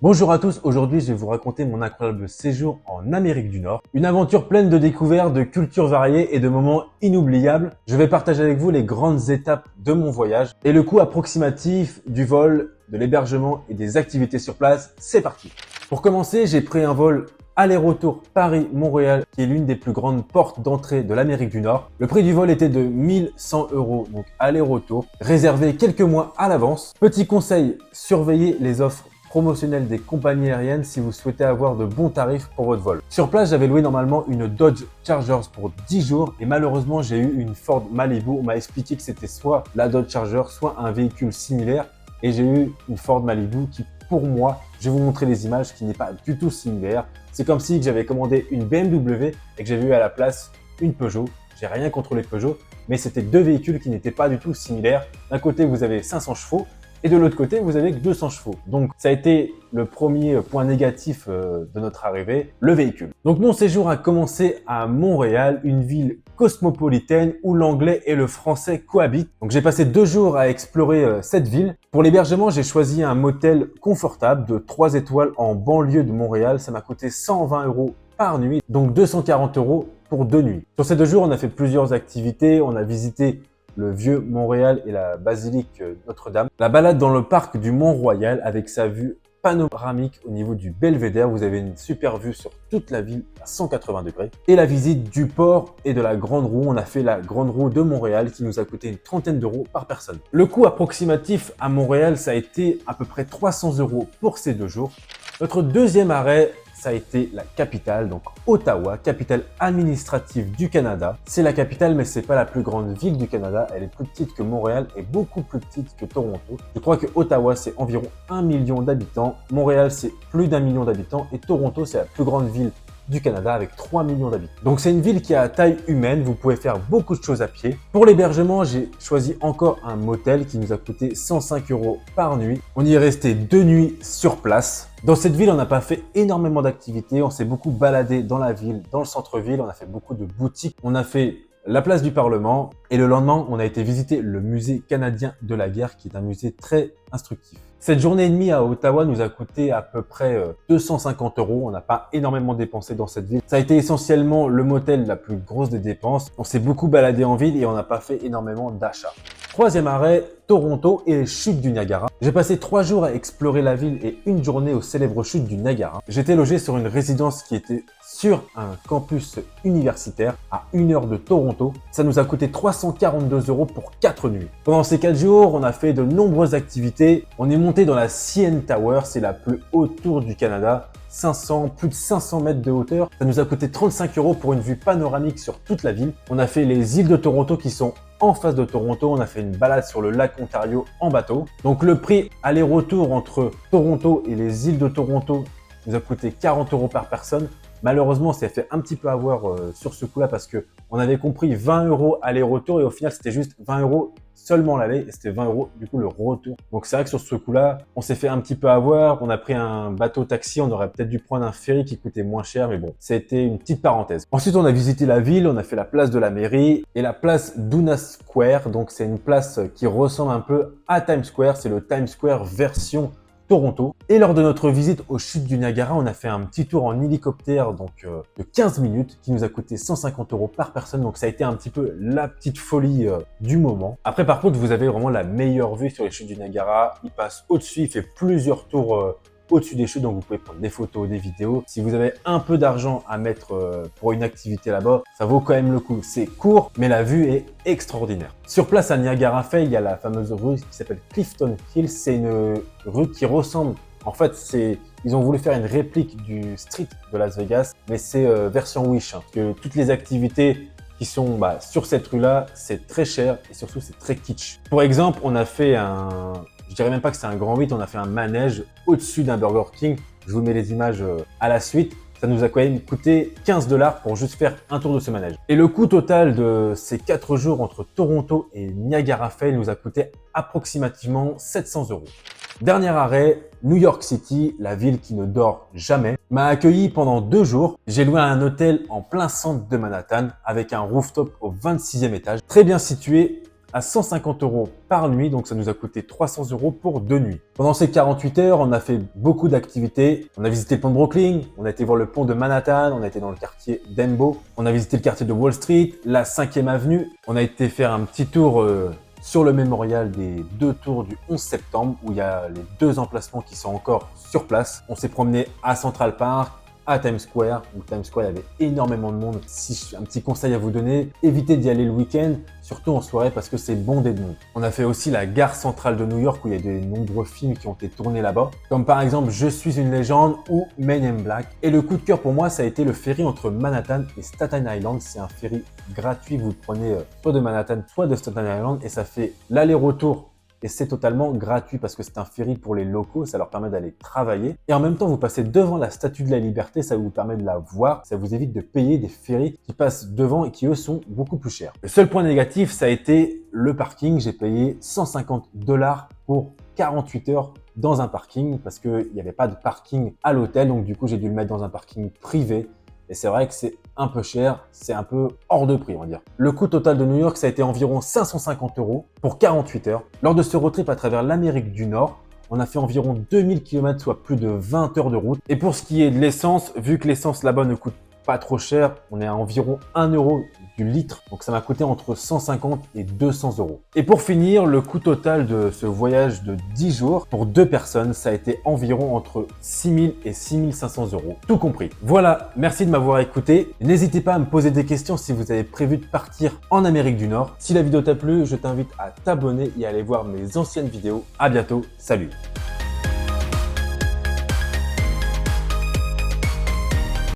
Bonjour à tous, aujourd'hui je vais vous raconter mon incroyable séjour en Amérique du Nord. Une aventure pleine de découvertes, de cultures variées et de moments inoubliables. Je vais partager avec vous les grandes étapes de mon voyage et le coût approximatif du vol, de l'hébergement et des activités sur place. C'est parti. Pour commencer, j'ai pris un vol aller-retour Paris-Montréal qui est l'une des plus grandes portes d'entrée de l'Amérique du Nord. Le prix du vol était de 1100 €, donc aller-retour, réservé quelques mois à l'avance. Petit conseil, surveillez les offres promotionnelles des compagnies aériennes si vous souhaitez avoir de bons tarifs pour votre vol. Sur place, j'avais loué normalement une Dodge Charger pour 10 jours et malheureusement, j'ai eu une Ford Malibu. On m'a expliqué que c'était soit la Dodge Charger, soit un véhicule similaire et j'ai eu une Ford Malibu qui, pour moi, je vais vous montrer les images, qui n'est pas du tout similaire. C'est comme si j'avais commandé une BMW et que j'avais eu à la place une Peugeot. J'ai rien contre les Peugeot, mais c'était deux véhicules qui n'étaient pas du tout similaires. D'un côté, vous avez 500 chevaux et de l'autre côté, vous avez que 200 chevaux. Donc, ça a été le premier point négatif de notre arrivée, le véhicule. Donc, mon séjour a commencé à Montréal, une ville cosmopolitaine où l'anglais et le français cohabitent. Donc, j'ai passé 2 jours à explorer cette ville. Pour l'hébergement, j'ai choisi un motel confortable de 3 étoiles en banlieue de Montréal. Ça m'a coûté 120 € par nuit, donc 240 € pour 2 nuits. Sur ces 2 jours, on a fait plusieurs activités. On a visité le vieux Montréal et la basilique Notre-Dame. La balade dans le parc du Mont-Royal avec sa vue panoramique au niveau du Belvédère. Vous avez une super vue sur toute la ville à 180 degrés. Et la visite du port et de la Grande Roue. On a fait la Grande Roue de Montréal qui nous a coûté une trentaine d'euros par personne. Le coût approximatif à Montréal, ça a été à peu près 300 € pour ces 2 jours. Notre deuxième arrêt, ça a été la capitale, donc Ottawa, capitale administrative du Canada. C'est la capitale, mais c'est pas la plus grande ville du Canada. Elle est plus petite que Montréal et beaucoup plus petite que Toronto. Je crois que Ottawa, c'est environ 1 million d'habitants. Montréal, c'est plus d'1 million d'habitants. Et Toronto, c'est la plus grande ville du Canada avec 3 millions d'habitants. Donc c'est une ville qui a taille humaine, vous pouvez faire beaucoup de choses à pied. Pour l'hébergement, j'ai choisi encore un motel qui nous a coûté 105 € par nuit. On y est resté 2 nuits sur place. Dans cette ville, on n'a pas fait énormément d'activités, on s'est beaucoup baladé dans la ville, dans le centre-ville, on a fait beaucoup de boutiques, on a fait la place du Parlement et le lendemain, on a été visiter le musée canadien de la guerre qui est un musée très instructif. Cette journée et demie à Ottawa nous a coûté à peu près 250 €. On n'a pas énormément dépensé dans cette ville. Ça a été essentiellement le motel la plus grosse des dépenses. On s'est beaucoup baladé en ville et on n'a pas fait énormément d'achats. Troisième arrêt, Toronto et les chutes du Niagara. J'ai passé 3 jours à explorer la ville et une journée aux célèbres chutes du Niagara. J'étais logé sur une résidence qui était sur un campus universitaire à 1 heure de Toronto. Ça nous a coûté 342 € pour 4 nuits. Pendant ces 4 jours, on a fait de nombreuses activités. On est monté dans la CN Tower, c'est la plus haute tour du Canada. Plus de 500 mètres de hauteur. Ça nous a coûté 35 € pour une vue panoramique sur toute la ville. On a fait les îles de Toronto qui sont en face de Toronto. On a fait une balade sur le lac Ontario en bateau. Donc le prix aller-retour entre Toronto et les îles de Toronto nous a coûté 40 € par personne. Malheureusement, on s'est fait un petit peu avoir sur ce coup-là parce que on avait compris 20 € aller-retour et au final, c'était juste 20 € seulement l'aller et c'était 20 € du coup le retour. Donc c'est vrai que sur ce coup-là, on s'est fait un petit peu avoir. On a pris un bateau taxi, on aurait peut-être dû prendre un ferry qui coûtait moins cher, mais bon, c'était une petite parenthèse. Ensuite, on a visité la ville, on a fait la place de la mairie et la place Duna Square. Donc c'est une place qui ressemble un peu à Times Square, c'est le Times Square version Toronto. Et lors de notre visite aux chutes du Niagara, on a fait un petit tour en hélicoptère de 15 minutes qui nous a coûté 150 € par personne. Donc ça a été un petit peu la petite folie du moment. Après par contre, vous avez vraiment la meilleure vue sur les chutes du Niagara. Il passe au-dessus, il fait plusieurs tours au-dessus des chutes, donc vous pouvez prendre des photos, des vidéos. Si vous avez un peu d'argent à mettre pour une activité là-bas, ça vaut quand même le coup. C'est court, mais la vue est extraordinaire. Sur place à Niagara Falls, il y a la fameuse rue qui s'appelle Clifton Hills. C'est une rue qui ressemble, en fait, ils ont voulu faire une réplique du Street de Las Vegas, mais c'est version Wish. Parce que toutes les activités qui sont sur cette rue-là, c'est très cher et surtout c'est très kitsch. Pour exemple, on a fait je dirais même pas que c'est un grand 8, on a fait un manège au-dessus d'un Burger King. Je vous mets les images à la suite. Ça nous a quand même coûté 15 $ pour juste faire un tour de ce manège. Et le coût total de ces 4 jours entre Toronto et Niagara Falls nous a coûté approximativement 700 €. Dernier arrêt, New York City, la ville qui ne dort jamais, m'a accueilli pendant 2 jours. J'ai loué un hôtel en plein centre de Manhattan avec un rooftop au 26e étage, très bien situé à 150 € par nuit, donc ça nous a coûté 300 € pour 2 nuits. Pendant ces 48 heures, on a fait beaucoup d'activités. On a visité le pont de Brooklyn, on a été voir le pont de Manhattan, on a été dans le quartier d'Embo, on a visité le quartier de Wall Street, la 5e avenue, on a été faire un petit tour sur le mémorial des 2 tours du 11 septembre où il y a les 2 emplacements qui sont encore sur place. On s'est promené à Central Park, à Times Square, où Times Square, il y avait énormément de monde. Si un petit conseil à vous donner, évitez d'y aller le week-end, surtout en soirée parce que c'est bondé de monde. On a fait aussi la gare centrale de New York où il y a de nombreux films qui ont été tournés là-bas, comme par exemple Je suis une légende ou Men in Black. Et le coup de cœur pour moi, ça a été le ferry entre Manhattan et Staten Island. C'est un ferry gratuit, vous le prenez soit de Manhattan, soit de Staten Island et ça fait l'aller-retour. Et c'est totalement gratuit parce que c'est un ferry pour les locaux, ça leur permet d'aller travailler. Et en même temps, vous passez devant la Statue de la Liberté, ça vous permet de la voir, ça vous évite de payer des ferries qui passent devant et qui eux sont beaucoup plus chers. Le seul point négatif, ça a été le parking. J'ai payé 150 $ pour 48 heures dans un parking parce qu'il n'y avait pas de parking à l'hôtel, donc du coup j'ai dû le mettre dans un parking privé. Et c'est vrai que c'est un peu cher, c'est un peu hors de prix, on va dire. Le coût total de New York, ça a été environ 550 € pour 48 heures. Lors de ce road trip à travers l'Amérique du Nord, on a fait environ 2000 km, soit plus de 20 heures de route. Et pour ce qui est de l'essence, vu que l'essence là-bas ne coûte pas trop cher, on est à environ 1 € du litre, donc ça m'a coûté entre 150 et 200 €. Et pour finir, le coût total de ce voyage de 10 jours pour 2 personnes, ça a été environ entre 6 000 et 6 500 €, tout compris. Voilà, merci de m'avoir écouté. N'hésitez pas à me poser des questions si vous avez prévu de partir en Amérique du Nord. Si la vidéo t'a plu, je t'invite à t'abonner et à aller voir mes anciennes vidéos. À bientôt, salut!